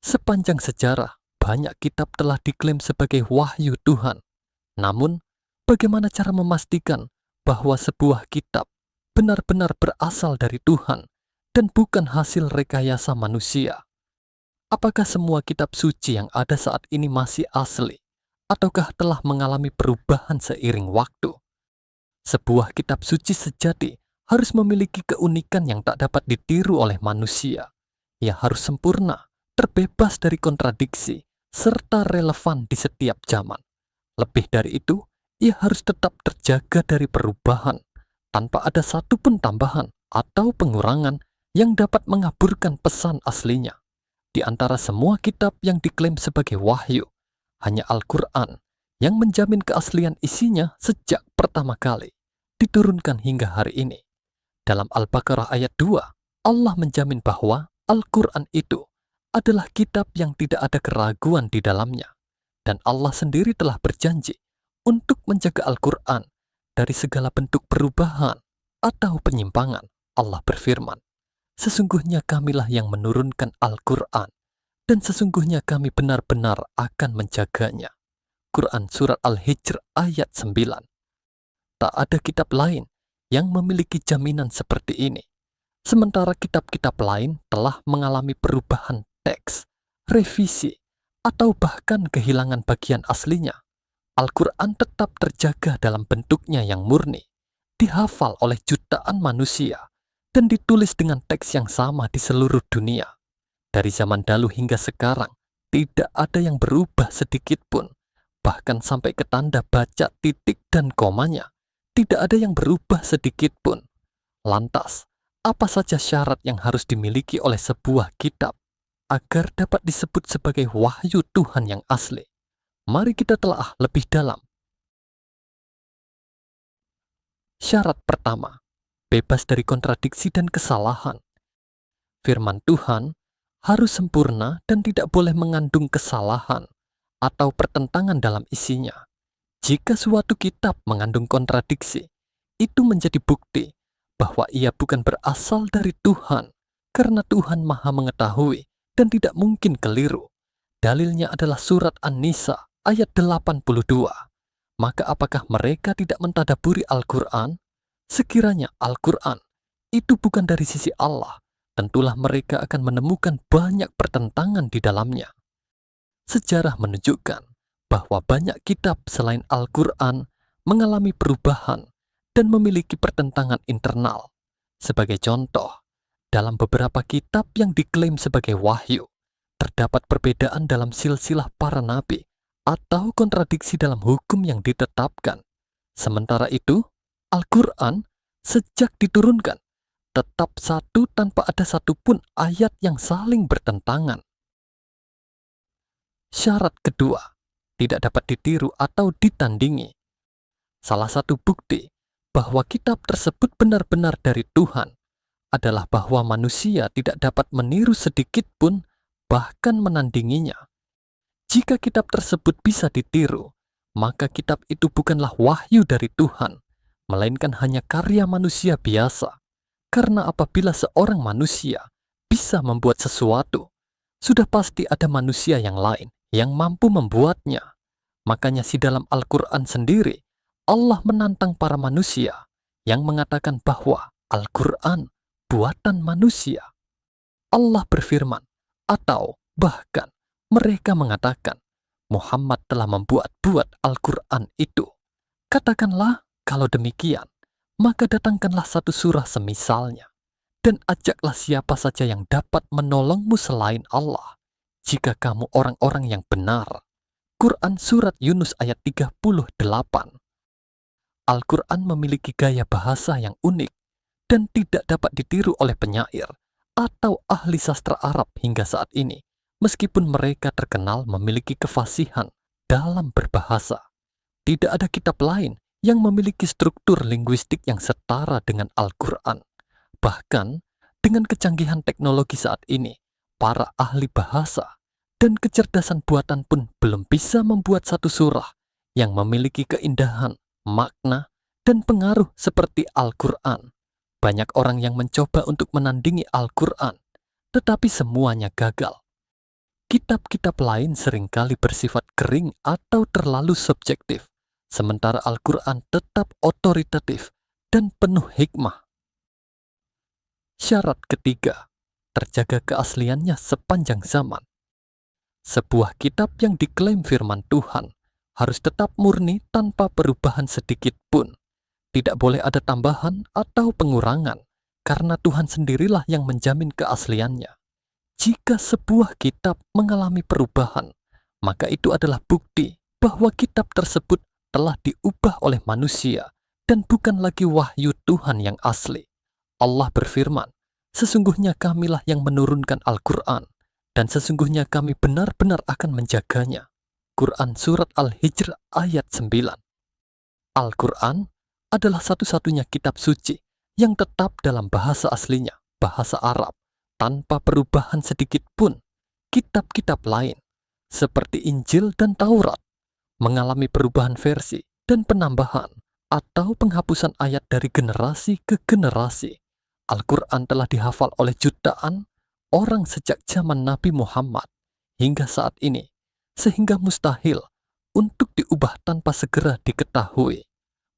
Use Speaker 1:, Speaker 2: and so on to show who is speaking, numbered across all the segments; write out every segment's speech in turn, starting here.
Speaker 1: Sepanjang sejarah, banyak kitab telah diklaim sebagai wahyu Tuhan. Namun, bagaimana cara memastikan bahwa sebuah kitab benar-benar berasal dari Tuhan dan bukan hasil rekayasa manusia? Apakah semua kitab suci yang ada saat ini masih asli, ataukah telah mengalami perubahan seiring waktu? Sebuah kitab suci sejati harus memiliki keunikan yang tak dapat ditiru oleh manusia. Ia harus sempurna, terbebas dari kontradiksi, serta relevan di setiap zaman. Lebih dari itu, ia harus tetap terjaga dari perubahan, tanpa ada satupun tambahan atau pengurangan yang dapat mengaburkan pesan aslinya. Di antara semua kitab yang diklaim sebagai wahyu, hanya Al-Quran yang menjamin keaslian isinya sejak pertama kali diturunkan hingga hari ini. Dalam Al-Baqarah ayat 2, Allah menjamin bahwa Al-Quran itu adalah kitab yang tidak ada keraguan di dalamnya. Dan Allah sendiri telah berjanji untuk menjaga Al-Quran dari segala bentuk perubahan atau penyimpangan. Allah berfirman, "Sesungguhnya kamilah yang menurunkan Al-Quran, dan sesungguhnya kami benar-benar akan menjaganya." Quran Surat Al-Hijr ayat 9. Tak ada kitab lain yang memiliki jaminan seperti ini. Sementara kitab-kitab lain telah mengalami perubahan teks, revisi, atau bahkan kehilangan bagian aslinya, Al-Quran tetap terjaga dalam bentuknya yang murni, dihafal oleh jutaan manusia, dan ditulis dengan teks yang sama di seluruh dunia. Dari zaman dahulu hingga sekarang, tidak ada yang berubah sedikit pun. Bahkan sampai ke tanda baca titik dan komanya, tidak ada yang berubah sedikit pun. Lantas, apa saja syarat yang harus dimiliki oleh sebuah kitab agar dapat disebut sebagai wahyu Tuhan yang asli? Mari kita telah lebih dalam. Syarat pertama, bebas dari kontradiksi dan kesalahan. Firman Tuhan harus sempurna dan tidak boleh mengandung kesalahan atau pertentangan dalam isinya. Jika suatu kitab mengandung kontradiksi, itu menjadi bukti bahwa ia bukan berasal dari Tuhan, karena Tuhan Maha Mengetahui dan tidak mungkin keliru. Dalilnya adalah surat An-Nisa ayat 82. Maka apakah mereka tidak mentadaburi Al-Quran? Sekiranya Al-Quran itu bukan dari sisi Allah, tentulah mereka akan menemukan banyak pertentangan di dalamnya. Sejarah menunjukkan bahwa banyak kitab selain Al-Quran mengalami perubahan dan memiliki pertentangan internal. Sebagai contoh, dalam beberapa kitab yang diklaim sebagai wahyu, terdapat perbedaan dalam silsilah para nabi atau kontradiksi dalam hukum yang ditetapkan. Sementara itu, Al-Quran sejak diturunkan tetap satu tanpa ada satupun ayat yang saling bertentangan. Syarat kedua, tidak dapat ditiru atau ditandingi. Salah satu bukti bahwa kitab tersebut benar-benar dari Tuhan adalah bahwa manusia tidak dapat meniru sedikit pun, bahkan menandinginya. Jika kitab tersebut bisa ditiru, maka kitab itu bukanlah wahyu dari Tuhan, melainkan hanya karya manusia biasa. Karena apabila seorang manusia bisa membuat sesuatu, sudah pasti ada manusia yang lain yang mampu membuatnya. Makanya dalam Al-Quran sendiri, Allah menantang para manusia yang mengatakan bahwa Al-Quran buatan manusia. Allah berfirman, atau bahkan mereka mengatakan, Muhammad telah membuat-buat Al-Quran itu. Katakanlah, kalau demikian, maka datangkanlah satu surah semisalnya, dan ajaklah siapa saja yang dapat menolongmu selain Allah, jika kamu orang-orang yang benar. Quran Surat Yunus ayat 38. Al-Quran memiliki gaya bahasa yang unik dan tidak dapat ditiru oleh penyair atau ahli sastra Arab hingga saat ini, meskipun mereka terkenal memiliki kefasihan dalam berbahasa. Tidak ada kitab lain yang memiliki struktur linguistik yang setara dengan Al-Quran. Bahkan, dengan kecanggihan teknologi saat ini, para ahli bahasa dan kecerdasan buatan pun belum bisa membuat satu surah yang memiliki keindahan, makna, dan pengaruh seperti Al-Quran. Banyak orang yang mencoba untuk menandingi Al-Quran, tetapi semuanya gagal. Kitab-kitab lain seringkali bersifat kering atau terlalu subjektif, sementara Al-Quran tetap otoritatif dan penuh hikmah. Syarat ketiga, terjaga keasliannya sepanjang zaman. Sebuah kitab yang diklaim firman Tuhan harus tetap murni tanpa perubahan sedikit pun. Tidak boleh ada tambahan atau pengurangan, karena Tuhan sendirilah yang menjamin keasliannya. Jika sebuah kitab mengalami perubahan, maka itu adalah bukti bahwa kitab tersebut telah diubah oleh manusia dan bukan lagi wahyu Tuhan yang asli. Allah berfirman, sesungguhnya kamilah yang menurunkan Al-Quran, dan sesungguhnya kami benar-benar akan menjaganya. Quran Surat Al-Hijr ayat 9. Al-Quran adalah satu-satunya kitab suci yang tetap dalam bahasa aslinya, bahasa Arab, tanpa perubahan sedikit pun. Kitab-kitab lain, seperti Injil dan Taurat, mengalami perubahan versi dan penambahan atau penghapusan ayat dari generasi ke generasi. Al-Quran telah dihafal oleh jutaan orang sejak zaman Nabi Muhammad hingga saat ini, sehingga mustahil untuk diubah tanpa segera diketahui.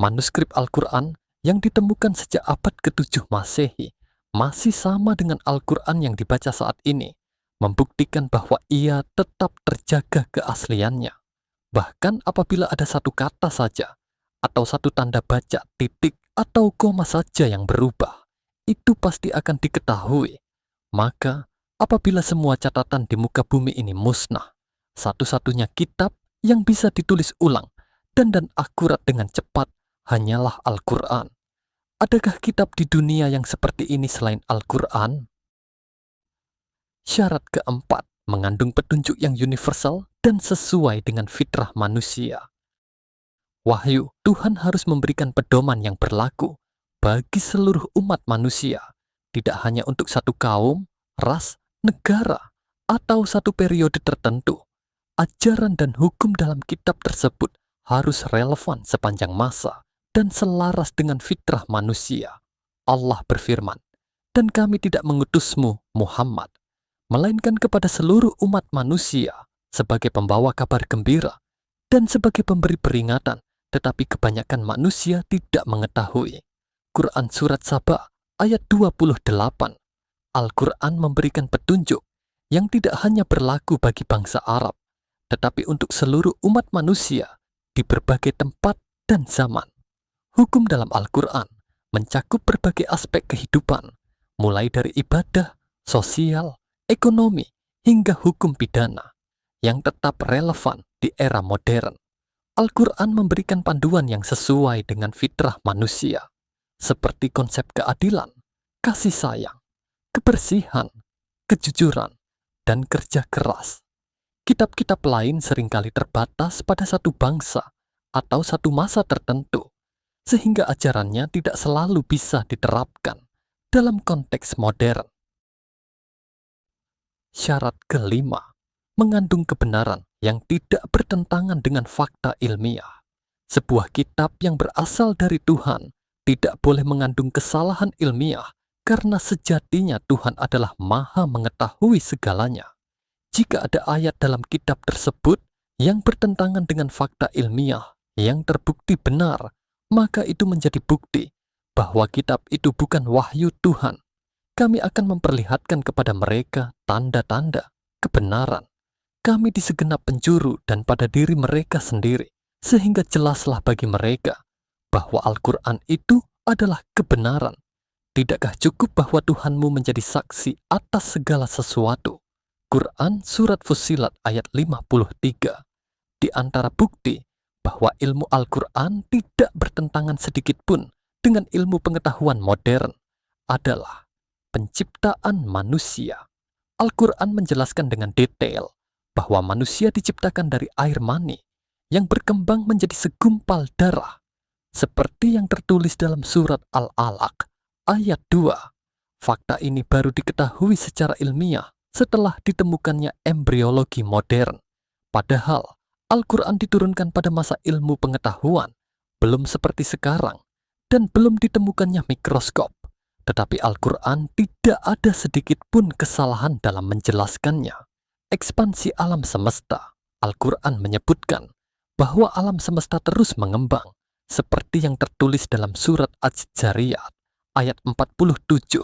Speaker 1: Manuskrip Al-Quran yang ditemukan sejak abad ke-7 Masehi masih sama dengan Al-Quran yang dibaca saat ini, membuktikan bahwa ia tetap terjaga keasliannya. Bahkan apabila ada satu kata saja, atau satu tanda baca, titik, atau koma saja yang berubah, itu pasti akan diketahui. Maka, apabila semua catatan di muka bumi ini musnah, satu-satunya kitab yang bisa ditulis ulang dan akurat dengan cepat hanyalah Al-Quran. Adakah kitab di dunia yang seperti ini selain Al-Quran? Syarat keempat, mengandung petunjuk yang universal dan sesuai dengan fitrah manusia. Wahyu, Tuhan harus memberikan pedoman yang berlaku bagi seluruh umat manusia, tidak hanya untuk satu kaum, ras, negara, atau satu periode tertentu. Ajaran dan hukum dalam kitab tersebut harus relevan sepanjang masa dan selaras dengan fitrah manusia. Allah berfirman, dan kami tidak mengutusmu, Muhammad, melainkan kepada seluruh umat manusia sebagai pembawa kabar gembira dan sebagai pemberi peringatan, tetapi kebanyakan manusia tidak mengetahui. Quran Surat Saba ayat 28. Al-Quran memberikan petunjuk yang tidak hanya berlaku bagi bangsa Arab, tetapi untuk seluruh umat manusia di berbagai tempat dan zaman. Hukum dalam Al-Quran mencakup berbagai aspek kehidupan, mulai dari ibadah, sosial, ekonomi, hingga hukum pidana, yang tetap relevan di era modern. Al-Quran memberikan panduan yang sesuai dengan fitrah manusia, seperti konsep keadilan, kasih sayang, kebersihan, kejujuran, dan kerja keras. Kitab-kitab lain seringkali terbatas pada satu bangsa atau satu masa tertentu, sehingga ajarannya tidak selalu bisa diterapkan dalam konteks modern. Syarat kelima, mengandung kebenaran yang tidak bertentangan dengan fakta ilmiah. Sebuah kitab yang berasal dari Tuhan tidak boleh mengandung kesalahan ilmiah, karena sejatinya Tuhan adalah Maha mengetahui segalanya. Jika ada ayat dalam kitab tersebut yang bertentangan dengan fakta ilmiah yang terbukti benar, maka itu menjadi bukti bahwa kitab itu bukan wahyu Tuhan. Kami akan memperlihatkan kepada mereka tanda-tanda kebenaran kami di segenap penjuru dan pada diri mereka sendiri, sehingga jelaslah bagi mereka bahwa Al-Quran itu adalah kebenaran. Tidakkah cukup bahwa Tuhanmu menjadi saksi atas segala sesuatu? Quran Surat Fussilat ayat 53. Di antara bukti bahwa ilmu Al-Quran tidak bertentangan sedikit pun dengan ilmu pengetahuan modern adalah penciptaan manusia. Al-Quran menjelaskan dengan detail bahwa manusia diciptakan dari air mani yang berkembang menjadi segumpal darah, seperti yang tertulis dalam surat Al-Alaq ayat 2. Fakta ini baru diketahui secara ilmiah setelah ditemukannya embriologi modern. Padahal Al-Quran diturunkan pada masa ilmu pengetahuan, belum seperti sekarang, dan belum ditemukannya mikroskop. Tetapi Al-Quran tidak ada sedikit pun kesalahan dalam menjelaskannya. ekspansi alam semesta, Al-Quran menyebutkan bahwa alam semesta terus mengembang, seperti yang tertulis dalam surat Az-Zariyat ayat 47.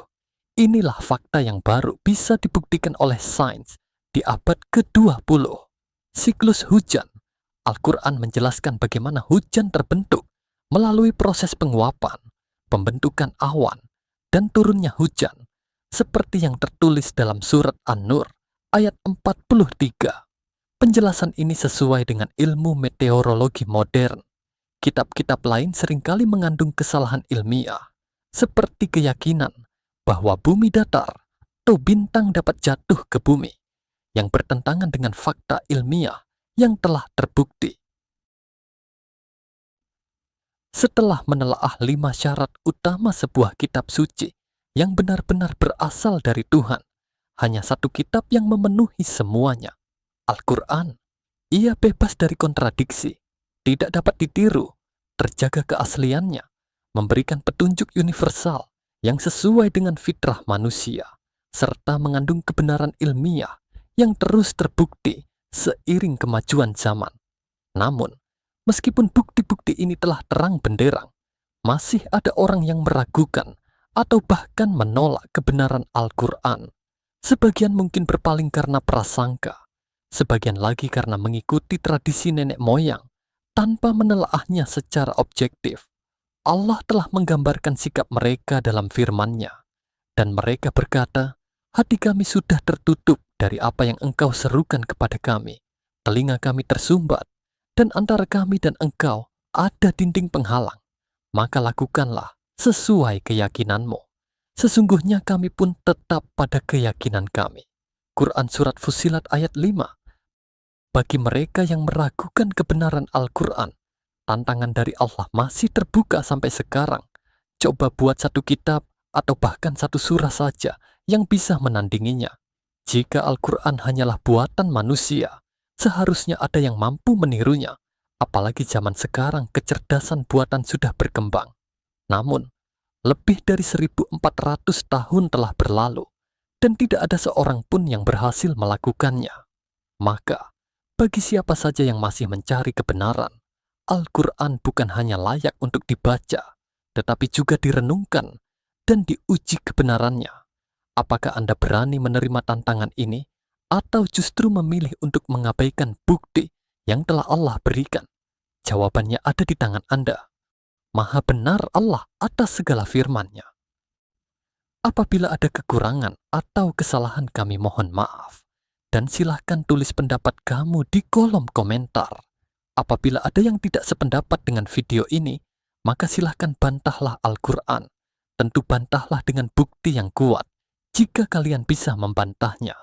Speaker 1: Inilah fakta yang baru bisa dibuktikan oleh sains di abad ke-20. Siklus hujan. Al-Quran menjelaskan bagaimana hujan terbentuk melalui proses penguapan, pembentukan awan, dan turunnya hujan, seperti yang tertulis dalam surat An-Nur ayat 43. Penjelasan ini sesuai dengan ilmu meteorologi modern. Kitab-kitab lain seringkali mengandung kesalahan ilmiah, seperti keyakinan bahwa bumi datar atau bintang dapat jatuh ke bumi, yang bertentangan dengan fakta ilmiah yang telah terbukti. Setelah menelaah 5 syarat utama sebuah kitab suci yang benar-benar berasal dari Tuhan, hanya satu kitab yang memenuhi semuanya, Al-Quran. Ia bebas dari kontradiksi, tidak dapat ditiru, terjaga keasliannya, memberikan petunjuk universal yang sesuai dengan fitrah manusia, serta mengandung kebenaran ilmiah yang terus terbukti seiring kemajuan zaman. Namun, meskipun bukti-bukti ini telah terang benderang, masih ada orang yang meragukan atau bahkan menolak kebenaran Al-Quran. Sebagian mungkin berpaling karena prasangka, sebagian lagi karena mengikuti tradisi nenek moyang tanpa menelaahnya secara objektif. Allah telah menggambarkan sikap mereka dalam firman-Nya, dan mereka berkata, "Hati kami sudah tertutup dari apa yang Engkau serukan kepada kami. Telinga kami tersumbat, dan antara kami dan Engkau ada dinding penghalang. Maka lakukanlah sesuai keyakinanmu. Sesungguhnya kami pun tetap pada keyakinan kami." Quran Surat Fussilat ayat 5. Bagi mereka yang meragukan kebenaran Al-Quran, tantangan dari Allah masih terbuka sampai sekarang. Coba buat satu kitab atau bahkan satu surah saja yang bisa menandinginya. Jika Al-Quran hanyalah buatan manusia, seharusnya ada yang mampu menirunya. Apalagi zaman sekarang kecerdasan buatan sudah berkembang. Namun, lebih dari 1400 tahun telah berlalu, dan tidak ada seorang pun yang berhasil melakukannya. Maka, bagi siapa saja yang masih mencari kebenaran, Al-Quran bukan hanya layak untuk dibaca, tetapi juga direnungkan dan diuji kebenarannya. Apakah Anda berani menerima tantangan ini, atau justru memilih untuk mengabaikan bukti yang telah Allah berikan? Jawabannya ada di tangan Anda. Maha benar Allah atas segala firman-Nya. Apabila ada kekurangan atau kesalahan, kami mohon maaf. Dan silahkan tulis pendapat kamu di kolom komentar. Apabila ada yang tidak sependapat dengan video ini, maka silahkan bantahlah Al-Quran. Tentu bantahlah dengan bukti yang kuat, jika kalian bisa membantahnya.